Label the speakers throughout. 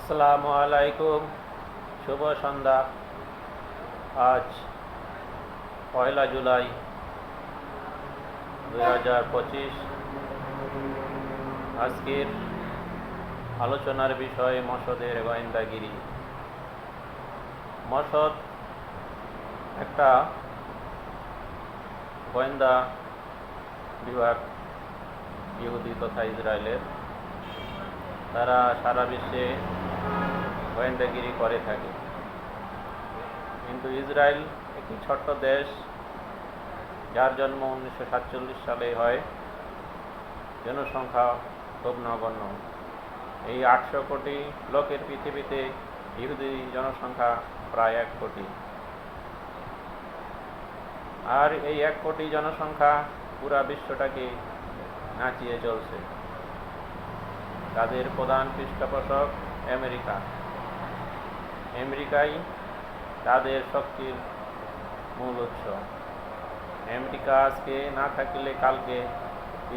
Speaker 1: আসসালামু আলাইকুম, শুভ সন্ধ্যা। আজ 1 জুলাই 2025। আজকের আলোচনার বিষয় মসদের গোয়েন্দাগিরি। মসদ একটা গোয়েন্দা বিভাগ, ইহুদি তথা ইসরায়েলের। তারা সারা বিশ্বে গোয়েন্দাগিরি করে থাকে, কিন্তু ইসরায়েল একটি ছোট্ট দেশ, যার জন্ম 1947 সালে হয়। জনসংখ্যা খুব নগণ্য। এই 800 কোটি লোকের পৃথিবীতে ইহুদি জনসংখ্যা প্রায় 1 কোটি। আর এই 1 কোটি জনসংখ্যা পুরা বিশ্বটাকে নাচিয়ে চলছে। তাদের প্রধান পৃষ্ঠপোষক আমেরিকা। আমেরিকাই তাদের শক্তির মূল উৎস। আমেরিকা আজকে না থাকলে কালকে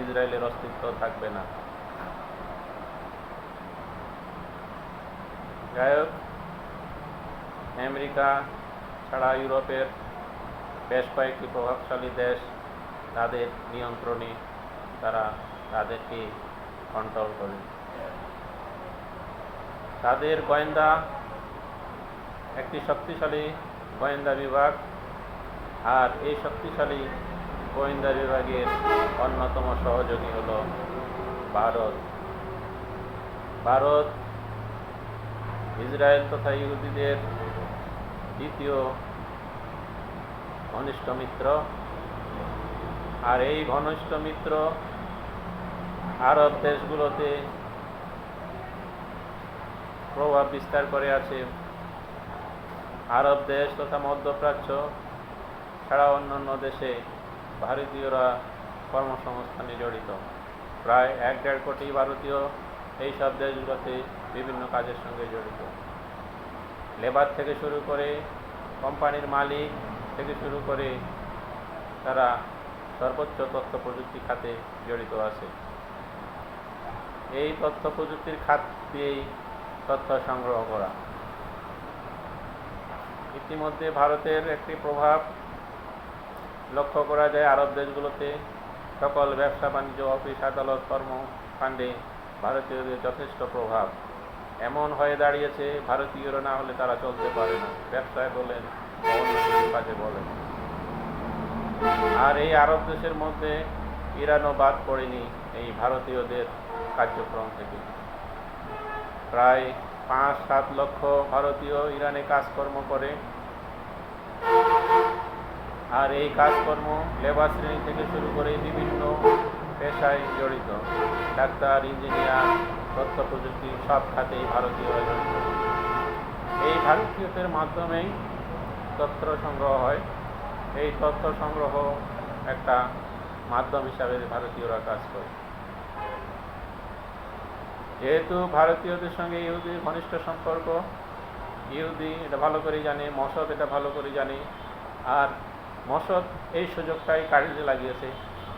Speaker 1: ইসরায়েলের অস্তিত্ব থাকবে না। যাই হোক, আমেরিকা ছাড়া ইউরোপের বেশ কয়েকটি প্রভাবশালী দেশ তাদের নিয়ন্ত্রণে, তারা তাদেরকে কন্ট্রোল করে। তাদের গোয়েন্দা একটি শক্তিশালী গোয়েন্দা বিভাগ, আর এই শক্তিশালী গোয়েন্দা বিভাগের অন্যতম সহযোগী হল ভারত। ভারত ইসরায়েল তথা ইহুদিদের দ্বিতীয় ঘনিষ্ঠ মিত্র। আর এই ঘনিষ্ঠ মিত্র আরব দেশগুলোতে প্রভাব বিস্তার করে আছে। আরব দেশ তথা মধ্যপ্রাচ্য ছাড়া অন্যান্য দেশে ভারতীয়রা কর্মসংস্থানে জড়িত। প্রায় 1-1.5 কোটি ভারতীয় এই সব দেশগুলোতে বিভিন্ন কাজের সঙ্গে জড়িত। লেবার থেকে শুরু করে কোম্পানির মালিক থেকে শুরু করে তারা সর্বোচ্চ তথ্য প্রযুক্তি খাতে জড়িত আছে। এই তথ্য প্রযুক্তির খাত দিয়েই তথ্য সংগ্রহ করা। ইতিমধ্যে ভারতের একটি প্রভাব লক্ষ্য করা যায় আরব দেশগুলোতে। সকল ব্যবসা বাণিজ্য, অফিস, আদালত, কর্মকাণ্ডে ভারতীয়দের যথেষ্ট প্রভাব। এমন হয়ে দাঁড়িয়েছে, ভারতীয়রা না হলে তারা চলতে পারে না, ব্যবসায় বলেন, অন্য কিছু কাজে বলেন। আর এই আরব দেশের মধ্যে ইরানও বাদ পড়েনি এই ভারতীয়দের কার্যক্রম থেকে। প্রায় 5-7 লক্ষ ভারতীয় ইরানে কাজকর্ম করে। আর এই কাজকর্ম লেবার শ্রেণী থেকে শুরু করে বিভিন্ন পেশায় জড়িত। ডাক্তার, ইঞ্জিনিয়ার, তথ্য প্রযুক্তি সব খাতেই ভারতীয়রা জড়িত। এই ভারতীয়দের মাধ্যমেই তথ্য সংগ্রহ হয়। এই তথ্য সংগ্রহ একটা মাধ্যম হিসাবে ভারতীয়রা কাজ করে। যেহেতু ভারতীয়দের সঙ্গে ইহুদির ঘনিষ্ঠ সম্পর্ক, ইহুদি এটা ভালো করে জানে, মসদ এটা ভালো করে জানে। আর মসদ এই সুযোগটাই কাজে লাগিয়েছে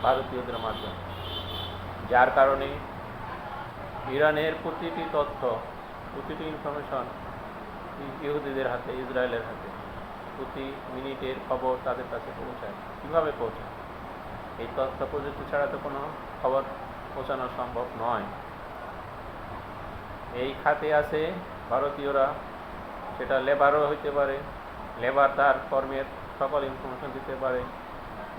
Speaker 1: ভারতীয়দের মাধ্যমে, যার কারণে ইরানের প্রতিটি তথ্য, প্রতিটি ইনফরমেশন ইহুদিদের হাতে, ইসরায়েলের হাতে। প্রতি মিনিটের খবর তাদের কাছে পৌঁছায়। কীভাবে পৌঁছায়? এই তথ্য প্রযুক্তি ছাড়া তো কোনো খবর পৌঁছানো সম্ভব নয়। এই খাতে আছে ভারতীয়রা, সেটা লেবারও হইতে পারে। লেবার তার কর্মের সকল ইনফরমেশন দিতে পারে।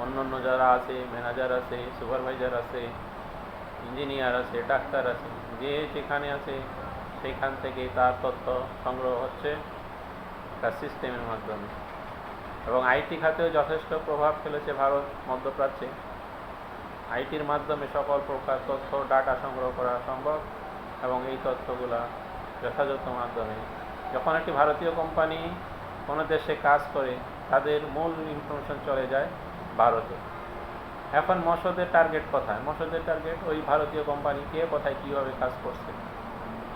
Speaker 1: অন্যান্য যারা আছে, ম্যানেজার আছে, সুপারভাইজার আছে, ইঞ্জিনিয়ার আছে, ডাক্তার আছে, যে যেখানে আছে সেইখান থেকে তার তথ্য সংগ্রহ হচ্ছে তার সিস্টেমের মাধ্যমে। এবং আইটি খাতেও যথেষ্ট প্রভাব ফেলেছে ভারত মধ্যপ্রাচ্যে। আইটির মাধ্যমে সকল প্রকার তথ্য, ডাটা সংগ্রহ করা সম্ভব। এবং এই তথ্যগুলা যথাযথ মাধ্যমে, যখন একটি ভারতীয় কোম্পানি কোনো দেশে কাজ করে, তাদের মূল ইনফরমেশন চলে যায় ভারতে। এখন মসদের টার্গেট কোথায়? মসদের টার্গেট ওই ভারতীয় কোম্পানি কে কোথায় কীভাবে কাজ করছে,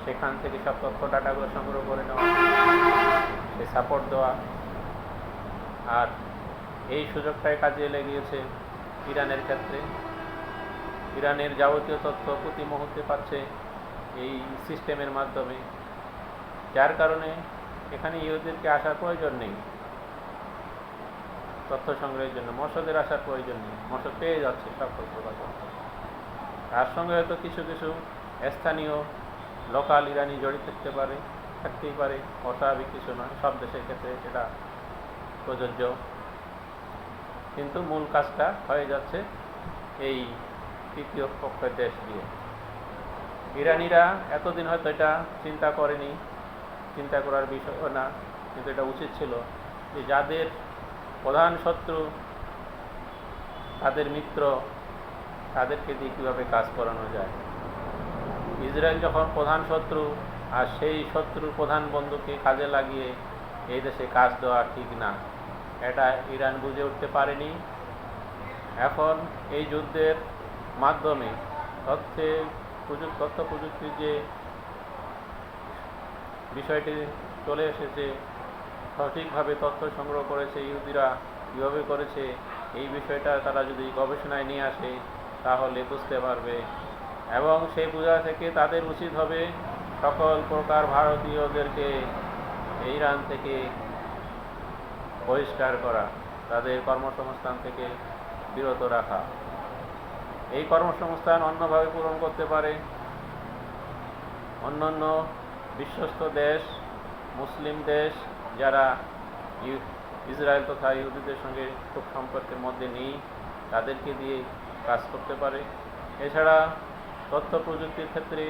Speaker 1: সেখান থেকে সব তথ্য ডাটাগুলো সংগ্রহ করে নেওয়া, সে সাপোর্ট দেওয়া। আর এই সুযোগটাই কাজে লেগেছে ইরানের ক্ষেত্রে। ইরানের যাবতীয় তথ্য প্রতি মুহূর্তে পাচ্ছে এই সিস্টেমের মাধ্যমে। যার কারণে এখানে ইহুদিদেরকে আসার প্রয়োজন নেই তথ্য সংগ্রহের জন্য, মসদের আসার প্রয়োজন নেই, মসদ পেয়ে যাচ্ছে সব তথ্য। তার সঙ্গে হয়তো কিছু কিছু স্থানীয় লোকাল ইরানি জড়িত থাকতেই পারে, অস্বাভাবিক কিছু নয়, সব দেশের ক্ষেত্রে এটা প্রযোজ্য, কিন্তু মূল কাজটা হয়ে যাচ্ছে এই তৃতীয় পক্ষের দেশ দিয়ে। ইরানিরা এতদিন হয়তো এটা চিন্তা করেনি, চিন্তা করার বিষয় না, কিন্তু এটা উচিত ছিল যে যাদের প্রধান শত্রু, তাদের মিত্র, তাদেরকে দিয়ে কীভাবে কাজ করানো যায়। ইসরায়েল যখন প্রধান শত্রু, আর সেই শত্রুর প্রধান বন্ধুকে কাজে লাগিয়ে এই দেশে কাজ দেওয়া ঠিক না, এটা ইরান বুঝে উঠতে পারেনি। এখন এই যুদ্ধের মাধ্যমে তথ্য প্রযুক্তির যে বিষয়টি চলে এসেছে, সঠিকভাবে তথ্য সংগ্রহ করেছে ইহুদিরা, কীভাবে করেছে এই বিষয়টা তারা যদি গবেষণায় নিয়ে আসে তাহলে বুঝতে পারবে, এবং সেই বোঝা থেকে তাদের উচিত হবে সকল প্রকার ভারতীয়দেরকে ইরান থেকে বহিষ্কার করা, তাদের কর্মসংস্থান থেকে বিরত রাখা। এই কর্মসংস্থান অন্যভাবে পূরণ করতে পারে অন্যান্য বিশ্বস্ত দেশ, মুসলিম দেশ যারা ইসরায়েল তথা ইহুদিদের সঙ্গে খুব সম্পর্কের মধ্যে নেই, তাদেরকে দিয়ে কাজ করতে পারে। এছাড়া তথ্য প্রযুক্তির ক্ষেত্রে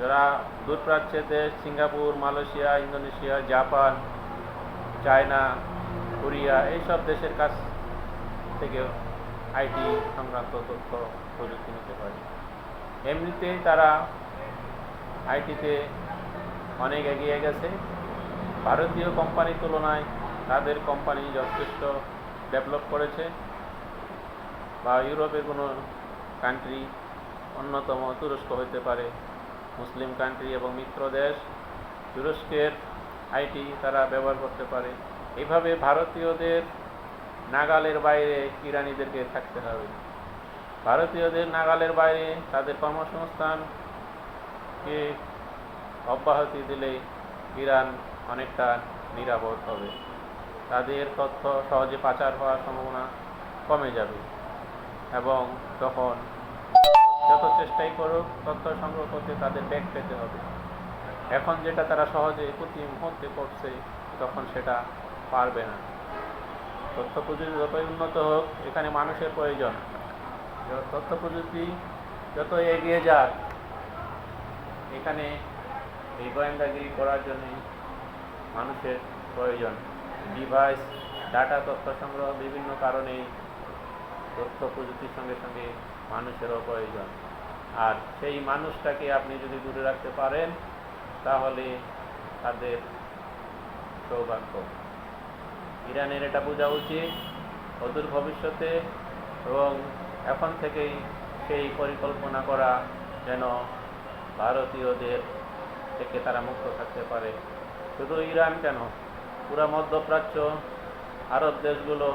Speaker 1: যারা দূরপ্রাচ্যের দেশ, Singapore, Malaysia, Indonesia, Japan, China, Korea, এইসব দেশের কাছ থেকে আইটি সংক্রান্ত তথ্য প্রযুক্তি নিতে পারে। এমনিতেই তারা আইটিতে অনেক এগিয়ে গেছে, ভারতীয় কোম্পানির তুলনায় তাদের কোম্পানি যথেষ্ট ডেভেলপ করেছে। বা ইউরোপের কোনো কান্ট্রি, অন্যতম তুরস্ক হতে পারে, মুসলিম কান্ট্রি এবং মিত্র দেশ, তুরস্কের আইটি তারা ব্যবহার করতে পারে। এইভাবে ভারতীয়দের নাগালের বাইরে ইরানিদেরকে থাকতে হবে। ভারতীয়দের নাগালের বাইরে তাদের কর্মসংস্থানকে অব্যাহতি দিলে ইরান অনেকটা নিরাপদ হবে, তাদের তথ্য সহজে পাচার হওয়ার সম্ভাবনা কমে যাবে, এবং তখন যত চেষ্টাই করুক তথ্য সংগ্রহ করতে তাদের ব্যাক পেতে হবে। এখন যেটা তারা সহজে প্রতি মুহূর্তে করছে, তখন সেটা পারবে না। তথ্য প্রযুক্তি যতই উন্নত হোক, এখানে মানুষের প্রয়োজন। তথ্য প্রযুক্তি যত এগিয়ে যাক, এখানে এই গোয়েন্দাগিরি করার জন্য মানুষের প্রয়োজন। ডিভাইস, ডাটা, তথ্য সংগ্রহ, বিভিন্ন কারণেই তথ্য প্রযুক্তির সঙ্গে সঙ্গে মানুষেরও প্রয়োজন। আর সেই মানুষটাকে আপনি যদি দূরে রাখতে পারেন তাহলে তাদের সৌভাগ্য। ইরানের এটা বোঝা উচিত অদূর ভবিষ্যতে, এবং এখন থেকেই সেই পরিকল্পনা করা যেন ভারতীয়দের থেকে তারা মুক্ত থাকতে পারে। শুধু ইরান কেন, পুরা মধ্যপ্রাচ্য, আরব দেশগুলো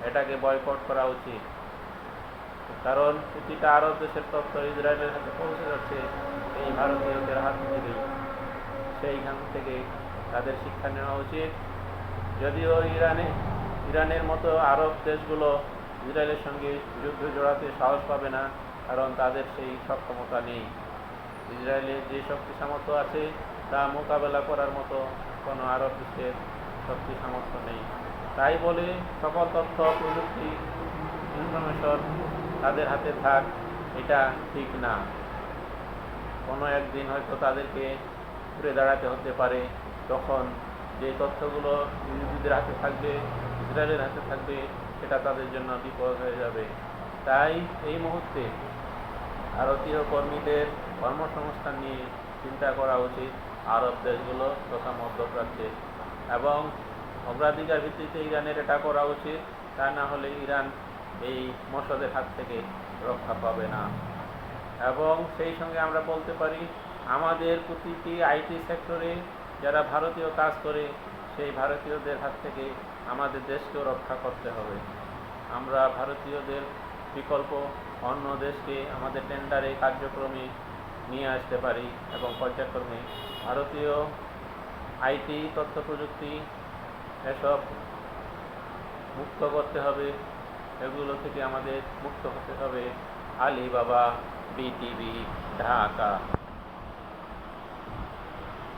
Speaker 1: এটাকে বয়কট করা উচিত। কারণ প্রতিটা আরব দেশের তথ্য ইসরায়েলের হাতে পৌঁছে যাচ্ছে এই ভারতীয়দের হাত থেকেই। সেইখান থেকে তাদের শিক্ষা নেওয়া উচিত। যদিও ইরানের মতো আরব দেশগুলো ইসরায়েলের সঙ্গে যুদ্ধ জড়াতে সাহস পাবে না, কারণ তাদের সেই সক্ষমতা নেই। ইসরায়েলের যে শক্তি সামর্থ্য আছে তা মোকাবেলা করার মতো কোনো আরব দেশের শক্তি সামর্থ্য নেই। তাই বলে সকল তথ্য প্রযুক্তি ইনফরমেশন তাদের হাতে থাক, এটা ঠিক না। কোনো একদিন হয়তো তাদেরকে ঘুরে দাঁড়াতে হতে পারে, তখন যে তথ্যগুলো ইহুদিদের হাতে থাকবে, ইসরায়েলের হাতে থাকবে, সেটা তাদের জন্য বিপদ হয়ে যাবে। তাই এই মুহূর্তে ভারতীয় কর্মীদের কর্মসংস্থান নিয়ে চিন্তা করা উচিত আরব দেশগুলো তথা মধ্যপ্রাচ্যে, এবং অগ্রাধিকার ভিত্তিতে ইরানের এটা করা উচিত। তা না হলে ইরান এই মসদের হাত থেকে রক্ষা পাবে না। এবং সেই সঙ্গে আমরা বলতে পারি আমাদের প্রতিটি আইটি সেক্টরে যারা ভারতীয় কাজ করে, সেই ভারতীয়দের হাত থেকে আমাদের দেশকেও রক্ষা করতে হবে। আমরা ভারতীয়দের বিকল্প অন্য দেশকে আমাদের টেন্ডারে কার্যক্রমে নিয়ে আসতে পারি, এবং পর্যায়ক্রমে ভারতীয় আইটি, তথ্য প্রযুক্তি এসব মুক্ত করতে হবে, এগুলো থেকে আমাদের মুক্ত হতে হবে। আলী বাবা, বিটিভি, ঢাকা।